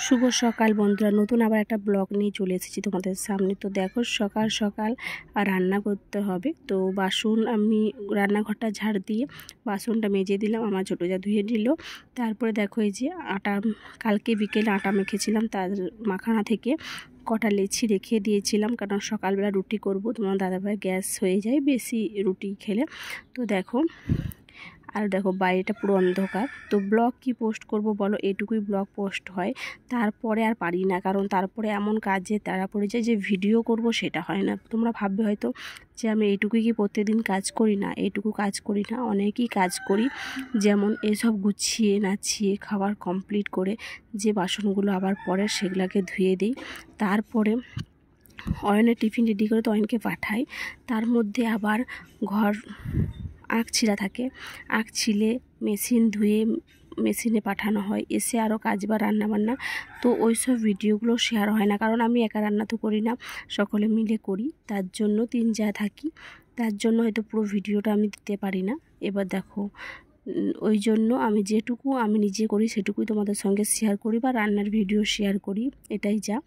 শুভ সকাল বন্ধুরা, নতুন আবার একটা ব্লগ নিয়ে চলে এসেছি তোমাদের সামনে। তো দেখো সকাল সকাল রান্না করতে হবে। তো বাসন আমি রান্নাঘরটা ঝাড় দিয়ে বাসনটা মেজে দিলাম, আমার ছোটো যা ধুয়ে দিল। তারপরে দেখো এই যে আটা, কালকে বিকেলে আটা মেখেছিলাম, তার মাখানা থেকে কটা লেচি রেখে দিয়েছিলাম, কারণ সকালবেলা রুটি করব। তোমার দাদাভাই গ্যাস হয়ে যায় বেশি রুটি খেলে। তো দেখো, আর দেখো বাইরেটা পুরো অন্ধকার। তো ব্লগ কি পোস্ট করব বলো, এটুকুই ব্লগ পোস্ট হয়। তারপরে আর পারি না, কারণ তারপরে এমন কাজে তাড়া পড়ে যায় যে ভিডিও করব সেটা হয় না। তোমরা ভাববে হয়তো যে আমি এইটুকুই কি প্রত্যেকদিন কাজ করি না, এইটুকু কাজ করি না, অনেকই কাজ করি। যেমন এসব গুছিয়ে নাচিয়ে খাবার কমপ্লিট করে যে বাসনগুলো আবার পরে সেগুলোকে ধুয়ে দিই। তারপরে অয়নের টিফিন রেডি করে তো অয়নকে পাঠাই। তার মধ্যে আবার ঘর আঁক ছিলা থাকে, আঁক ছিলে মেশিন ধুয়ে মেশিনে পাঠানো হয়, এসে আরও কাজ বা রান্নাবান্না। তো ওই সব ভিডিওগুলো শেয়ার হয় না, কারণ আমি একা রান্না তো করি না, সকলে মিলে করি। তার জন্য তিন যা থাকি, তার জন্য হয়তো পুরো ভিডিওটা আমি দিতে পারি না। এবার দেখো ওই জন্য আমি যেটুকু আমি নিজে করি সেটুকুই তোমাদের সঙ্গে শেয়ার করি, বা রান্নার ভিডিও শেয়ার করি, এটাই যা।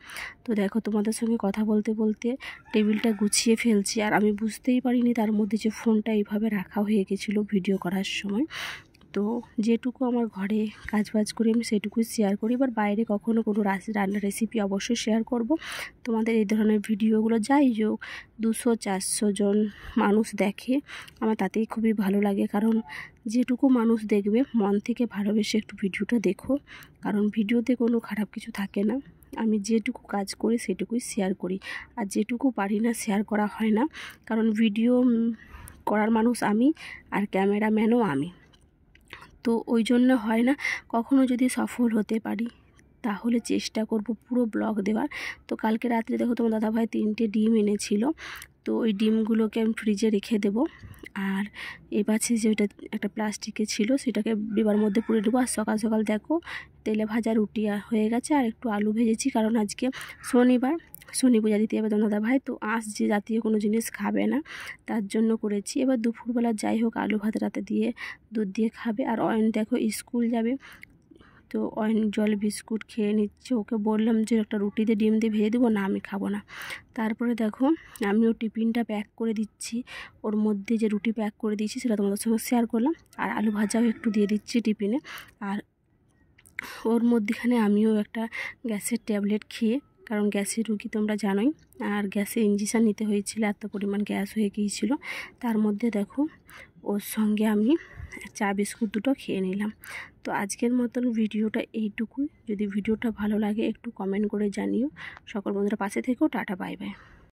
তো দেখো তোমাদের সঙ্গে কথা বলতে বলতে টেবিলটা গুছিয়ে ফেলছি, আর আমি বুঝতেই পারিনি তার মধ্যে যে ফোনটা এইভাবে রাখা হয়ে গেছিলো ভিডিও করার সময়। তো যেটুকু আমার ঘরে কাজবাজ করি আমি সেটুকুই শেয়ার করি। এবার বাইরে কখনো কোনো রান্নার রেসিপি অবশ্যই শেয়ার করব তোমাদের। এই ধরনের ভিডিওগুলো যাই হোক 200-400 জন মানুষ দেখে, আমার তাতেই খুবই ভালো লাগে। কারণ যেটুকু মানুষ দেখবে মন থেকে ভালোবেসে একটু ভিডিওটা দেখো, কারণ ভিডিওতে কোনো খারাপ কিছু থাকে না। আমি যেটুকু কাজ করি সেটুকুই শেয়ার করি, আর যেটুকু পারি না শেয়ার করা হয় না, কারণ ভিডিও করার মানুষ আমি, আর ক্যামেরাম্যানও আমি। তো ওই জন্য হয় না। কখনো যদি সফল হতে পারি তাহলে চেষ্টা করব পুরো ব্লগ দেওয়ার। তো কালকে রাত্রে দেখো তোমার দাদাভাই 3টে ডিম এনেছিল, তো ওই ডিমগুলোকে আমি ফ্রিজে রেখে দেবো। আর এবার যেটা একটা প্লাস্টিকে ছিল সেটাকে ডিবার মধ্যে পুরে দেবো। আর সকাল সকাল দেখো তেলে ভাজা রুটি হয়ে গেছে, আর একটু আলু ভেজেছি, কারণ আজকে শনিবার, শনি পূজা দিতে যাবে তোমার দাদাভাই, তো আঁশ যে জাতীয় কোনো জিনিস খাবে না, তার জন্য করেছি। এবার দুপুরবেলা যাই হোক আলু ভাত রাতে দিয়ে দুধ দিয়ে খাবে। আর অয়ন দেখো স্কুল যাবে, তো অয়ন জল বিস্কুট খেয়ে নিচ্ছে। ওকে বললাম যে একটা রুটিতে ডিম দিয়ে ভেজে দেবো, না আমি খাবো না। তারপরে দেখো আমিও টিফিনটা প্যাক করে দিচ্ছি, ওর মধ্যে যে রুটি প্যাক করে দিয়েছি সেটা তোমাদের সঙ্গে শেয়ার করলাম, আর আলু ভাজাও একটু দিয়ে দিচ্ছি টিফিনে। আর ওর মধ্যেখানে আমিও একটা গ্যাসের ট্যাবলেট খেয়ে, কারণ গ্যাসের রুগী তোমরা জানোই, আর গ্যাসে ইঞ্জেকশান নিতে হয়েছিল, এত পরিমাণ গ্যাস হয়ে গিয়েছিল। তার মধ্যে দেখো ওর সঙ্গে আমি চা বিস্কুট দুটো খেয়ে নিলাম। তো আজকের মতন ভিডিওটা এইটুকুই। যদি ভিডিওটা ভালো লাগে একটু কমেন্ট করে জানিও। সকল বন্ধুরা পাশে থেকেও টাটা, বাই বাই।